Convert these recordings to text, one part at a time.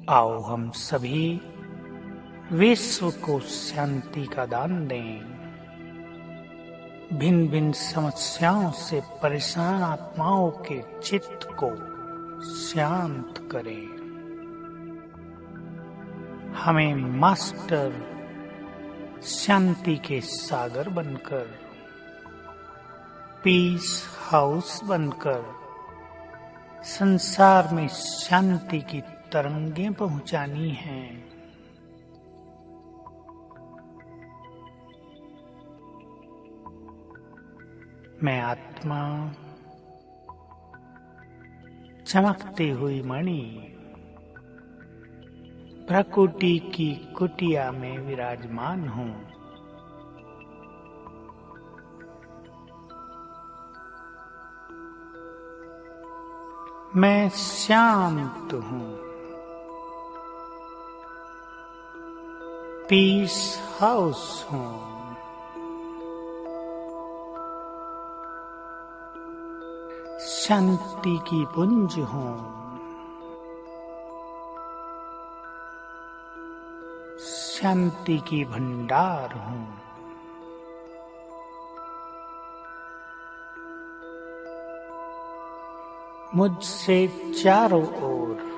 आओ हम सभी विश्व को शांति का दान दें। भिन्न भिन्न समस्याओं से परेशान आत्माओं के चित्त को शांत करें। हमें मास्टर शांति के सागर बनकर, पीस हाउस बनकर संसार में शांति की तरंगें पहुंचानी हैं। मैं आत्मा चमकती हुई मणि प्रकृति की कुटिया में विराजमान हूँ। मैं शांत हूँ। पीस हाउस हूँ। शांति की पुंज हूँ। शांति की भंडार हूँ। मुझसे चारों ओर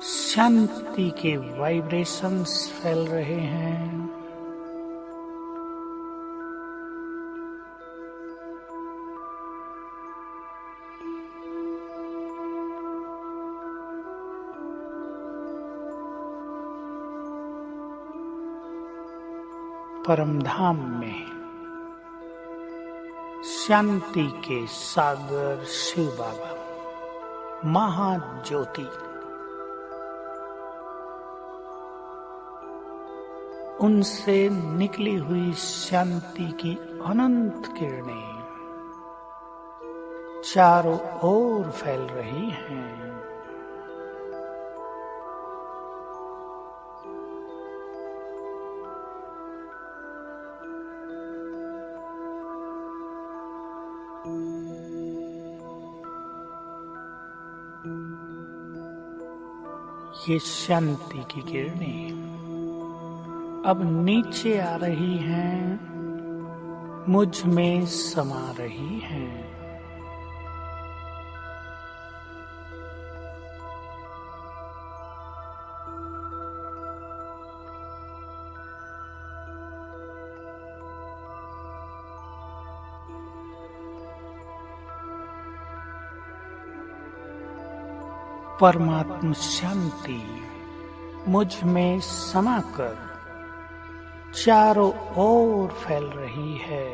शांति के वाइब्रेशंस फैल रहे हैं। परमधाम में शांति के सागर शिव बाबा महाज्योति उनसे निकली हुई शांति की अनंत किरणें चारों ओर फैल रही हैं। ये शांति की किरणें अब नीचे आ रही हैं, मुझ में समा रही हैं। परमात्म शांति मुझ में समाकर चारों ओर फैल रही है।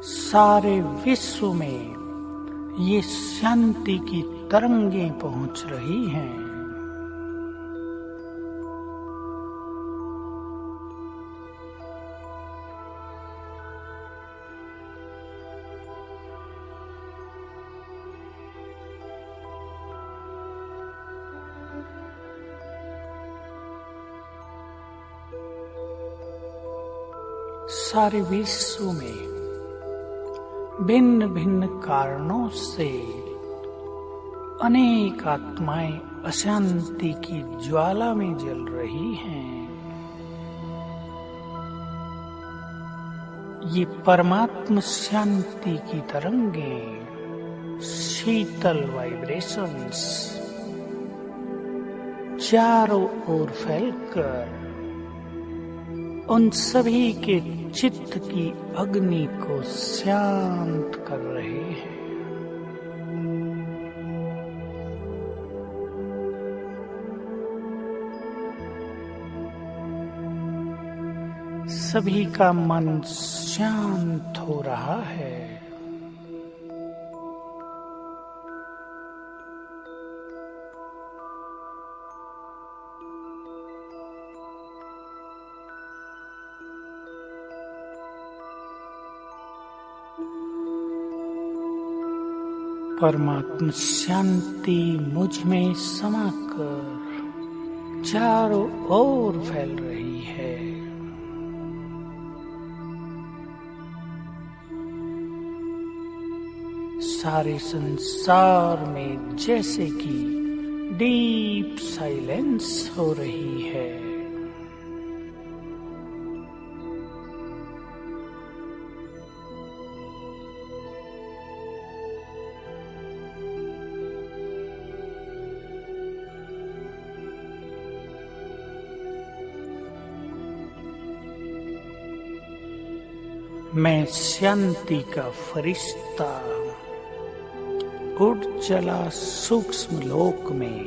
सारे विश्व में ये शांति की तरंगें पहुंच रही हैं। सारे विश्व में भिन्न भिन्न कारणों से अनेक आत्माएं अशांति की ज्वाला में जल रही हैं। ये परमात्म शांति की तरंगें, शीतल वाइब्रेशंस चारों ओर फैलकर उन सभी के चित्त की अग्नि को शांत कर रहे हैं। सभी का मन शांत हो रहा है। परमात्मा शांति मुझ में समाकर चारों ओर फैल रही है। सारे संसार में जैसे कि डीप साइलेंस हो रही है। मैं शांति का फरिश्ता उड़ चला सूक्ष्म लोक में।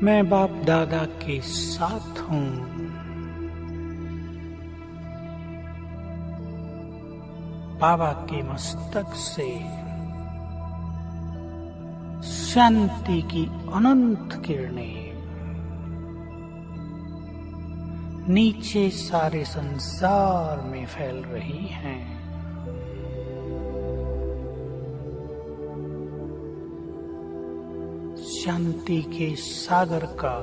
मैं बाप दादा के साथ हूँ। बाबा के मस्तक से शांति की अनंत किरणें नीचे सारे संसार में फैल रही हैं। शांति के सागर का,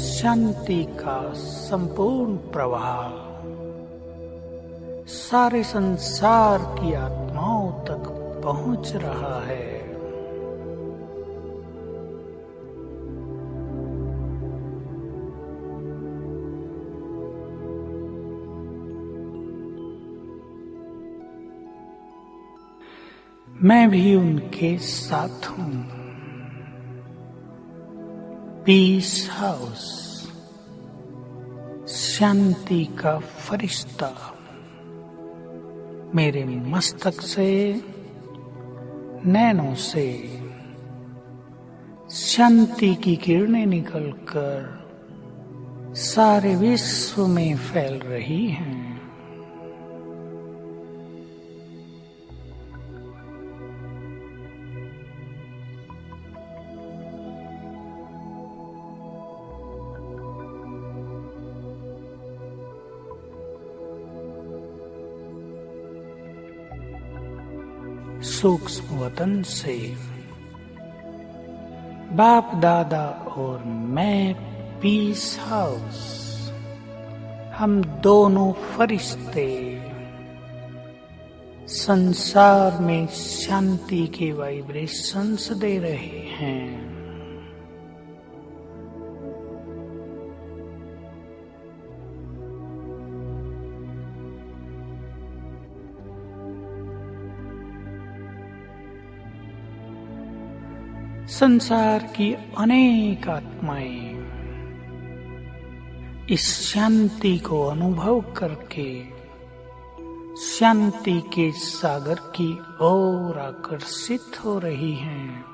शांति का संपूर्ण प्रवाह सारे संसार की आत्माओं तक पहुंच रहा है। मैं भी उनके साथ हूँ। पीस हाउस, शांति का फरिश्ता मेरे मस्तक से, नैनों से शांति की किरणें निकलकर सारे विश्व में फैल रही हैं। सूक्ष्म वतन से बाप दादा और मैं पीस हाउस, हम दोनों फरिश्ते संसार में शांति के वाइब्रेशंस दे रहे हैं। संसार की अनेक आत्माएं इस शांति को अनुभव करके शांति के सागर की ओर आकर्षित हो रही हैं।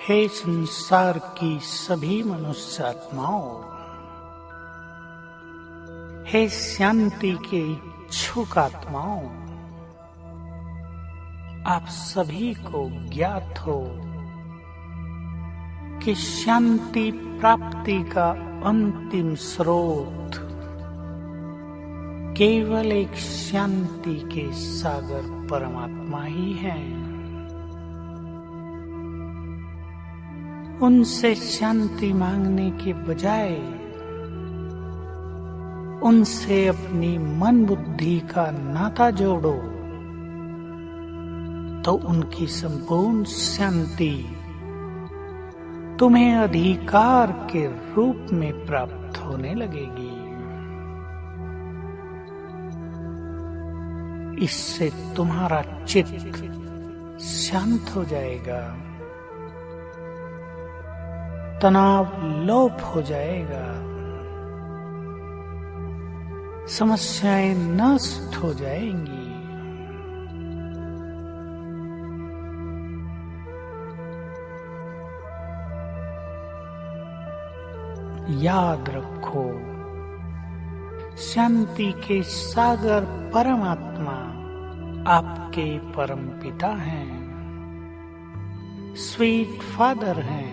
हे संसार की सभी मनुष्य आत्माओं, हे शांति के इच्छुक आत्माओं, आप सभी को ज्ञात हो कि शांति प्राप्ति का अंतिम स्रोत केवल एक शांति के सागर परमात्मा ही है। उनसे शांति मांगने के बजाय उनसे अपनी मन बुद्धि का नाता जोड़ो, तो उनकी संपूर्ण शांति तुम्हें अधिकार के रूप में प्राप्त होने लगेगी। इससे तुम्हारा चित्त शांत हो जाएगा, तनाव लोप हो जाएगा, समस्याएं नष्ट हो जाएंगी। याद रखो, शांति के सागर परमात्मा आपके परम पिता हैं, स्वीट फादर हैं।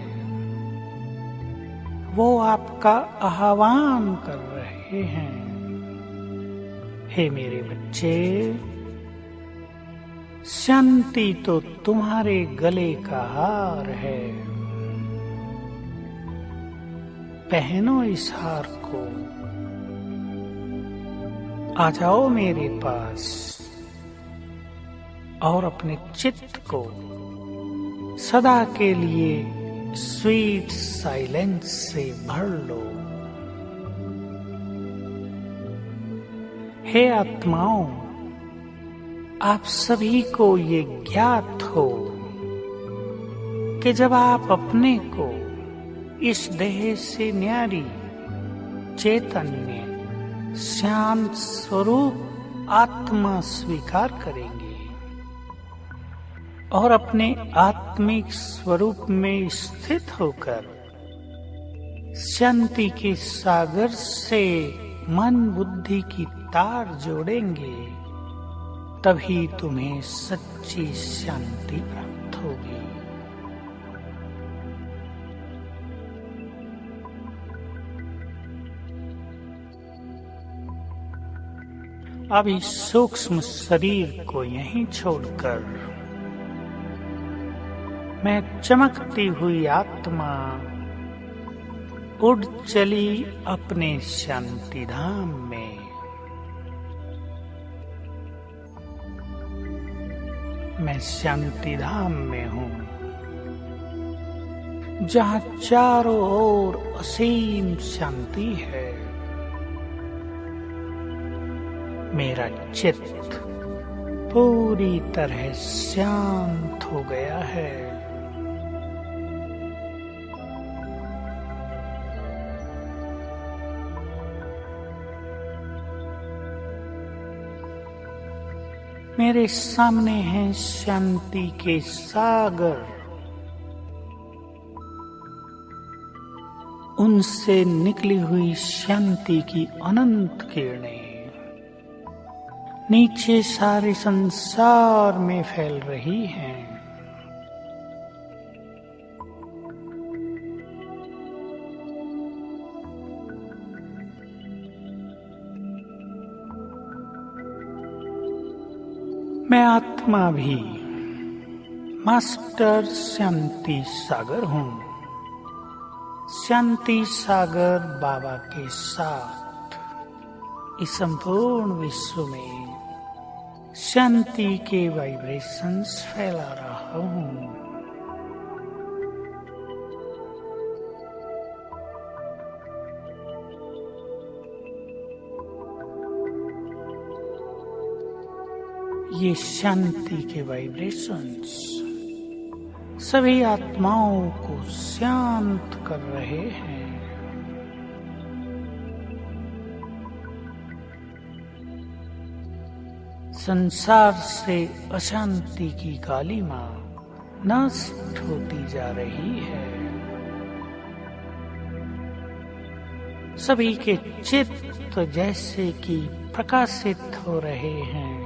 वो आपका आह्वान कर रहे हैं। हे मेरे बच्चे, शांति तो तुम्हारे गले का हार है। पहनो इस हार को, आ जाओ मेरे पास और अपने चित्त को सदा के लिए स्वीट साइलेंस से भर लो। हे आत्माओं, आप सभी को ये ज्ञात हो कि जब आप अपने को इस देह से न्यारी चैतन्य शांत स्वरूप आत्मा स्वीकार करेंगे और अपने आत्मिक स्वरूप में स्थित होकर शांति के सागर से मन बुद्धि की तार जोड़ेंगे, तभी तुम्हें सच्ची शांति प्राप्त होगी। अब इस सूक्ष्म शरीर को यहीं छोड़कर मैं चमकती हुई आत्मा उड़ चली अपने शांति धाम में। मैं शांति धाम में हूँ, जहाँ चारों ओर असीम शांति है। मेरा चित्त पूरी तरह शांत हो गया है। मेरे सामने है शांति के सागर, उनसे निकली हुई शांति की अनंत किरणें नीचे सारे संसार में फैल रही हैं। मैं आत्मा भी मास्टर शांति सागर हूँ। शांति सागर बाबा के साथ इस संपूर्ण विश्व में शांति के वाइब्रेशंस फैला रहा हूँ। ये शांति के वाइब्रेशंस सभी आत्माओं को शांत कर रहे हैं। संसार से अशांति की कालिमा नष्ट होती जा रही है। सभी के चित्त जैसे कि प्रकाशित हो रहे हैं।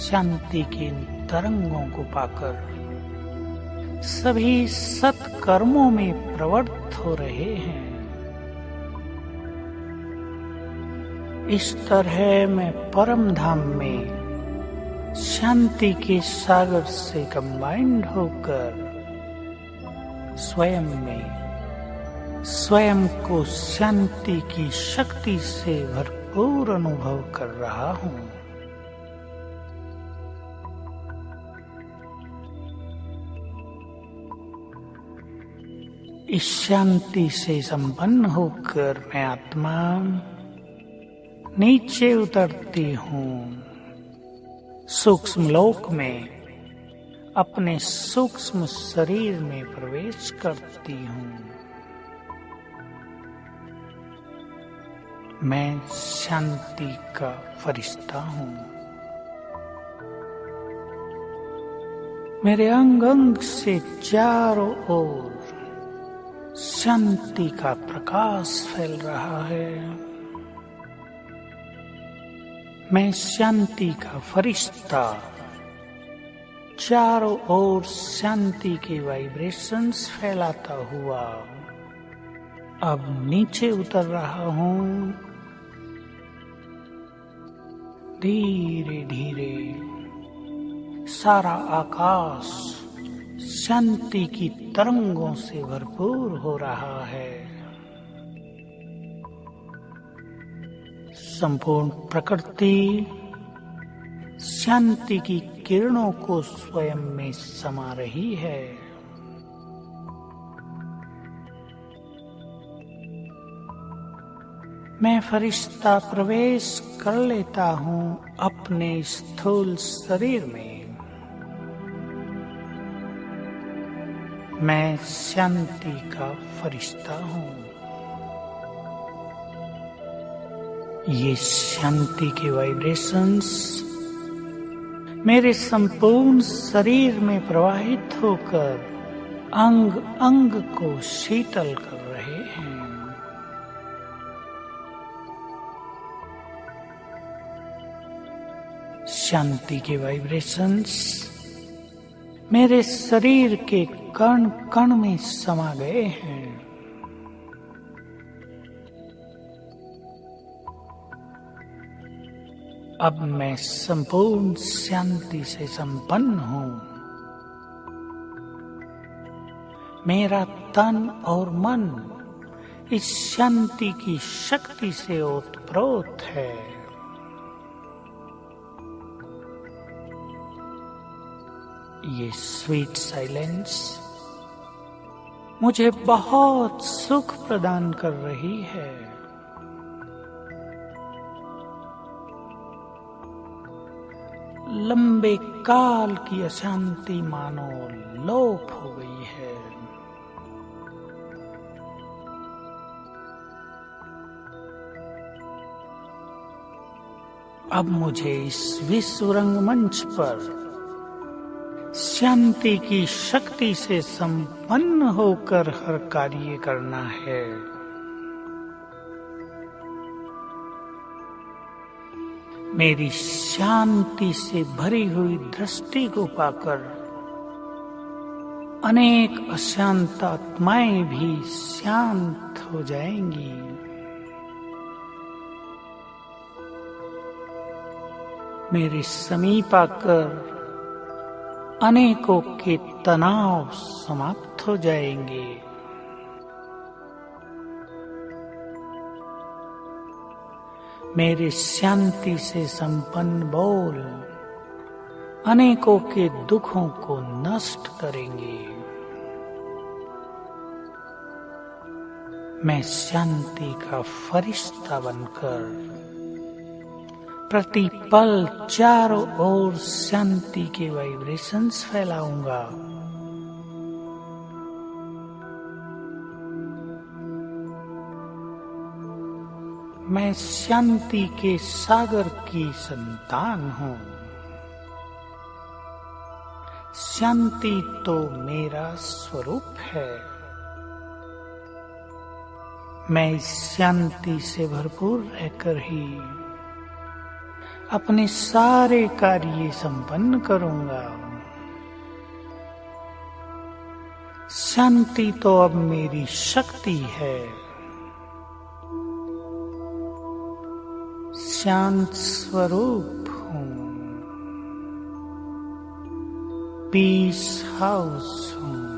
शांति के तरंगों को पाकर सभी सत्कर्मों में प्रवृत्त हो रहे हैं। इस तरह मैं परम धाम में शांति के सागर से कंबाइंड होकर स्वयं को शांति की शक्ति से भरपूर अनुभव कर रहा हूँ। इस शांति से संपन्न होकर मैं आत्मा नीचे उतरती हूँ, सूक्ष्म लोक में अपने सूक्ष्म शरीर में प्रवेश करती हूँ। मैं शांति का फरिश्ता हूँ। मेरे अंग अंग से चारों ओर शांति का प्रकाश फैल रहा है। मैं शांति का फरिश्ता चारों ओर शांति के वाइब्रेशंस फैलाता हुआ अब नीचे उतर रहा हूँ। धीरे धीरे सारा आकाश शांति की तरंगों से भरपूर हो रहा है। संपूर्ण प्रकृति शांति की किरणों को स्वयं में समा रही है। मैं फरिश्ता प्रवेश कर लेता हूँ अपने स्थूल शरीर में। मैं शांति का फरिश्ता हूँ। ये शांति के वाइब्रेशंस मेरे संपूर्ण शरीर में प्रवाहित होकर अंग अंग को शीतल कर रहे हैं। शांति के वाइब्रेशंस मेरे शरीर के कण कण में समा गए हैं। अब मैं संपूर्ण शांति से संपन्न हूँ। मेरा तन और मन इस शांति की शक्ति से ओतप्रोत है। ये स्वीट साइलेंस मुझे बहुत सुख प्रदान कर रही है। लंबे काल की अशांति मानो लोप हो गई है। अब मुझे इस विश्व रंगमंच पर शांति की शक्ति से संपन्न होकर हर कार्य करना है। मेरी शांति से भरी हुई दृष्टि को पाकर अनेक अशांत आत्माएं भी शांत हो जाएंगी। मेरे समीप आकर अनेकों के तनाव समाप्त हो जाएंगे। मेरे शांति से संपन्न बोल अनेकों के दुखों को नष्ट करेंगे। मैं शांति का फरिश्ता बनकर प्रतिपल चारों ओर शांति के वाइब्रेशंस फैलाऊंगा। मैं शांति के सागर की संतान हूँ। शांति तो मेरा स्वरूप है। मैं इस शांति से भरपूर रहकर ही अपने सारे कार्य संपन्न करूंगा। शांति तो अब मेरी शक्ति है। शांत स्वरूप हूँ। पीस हाउस हूँ।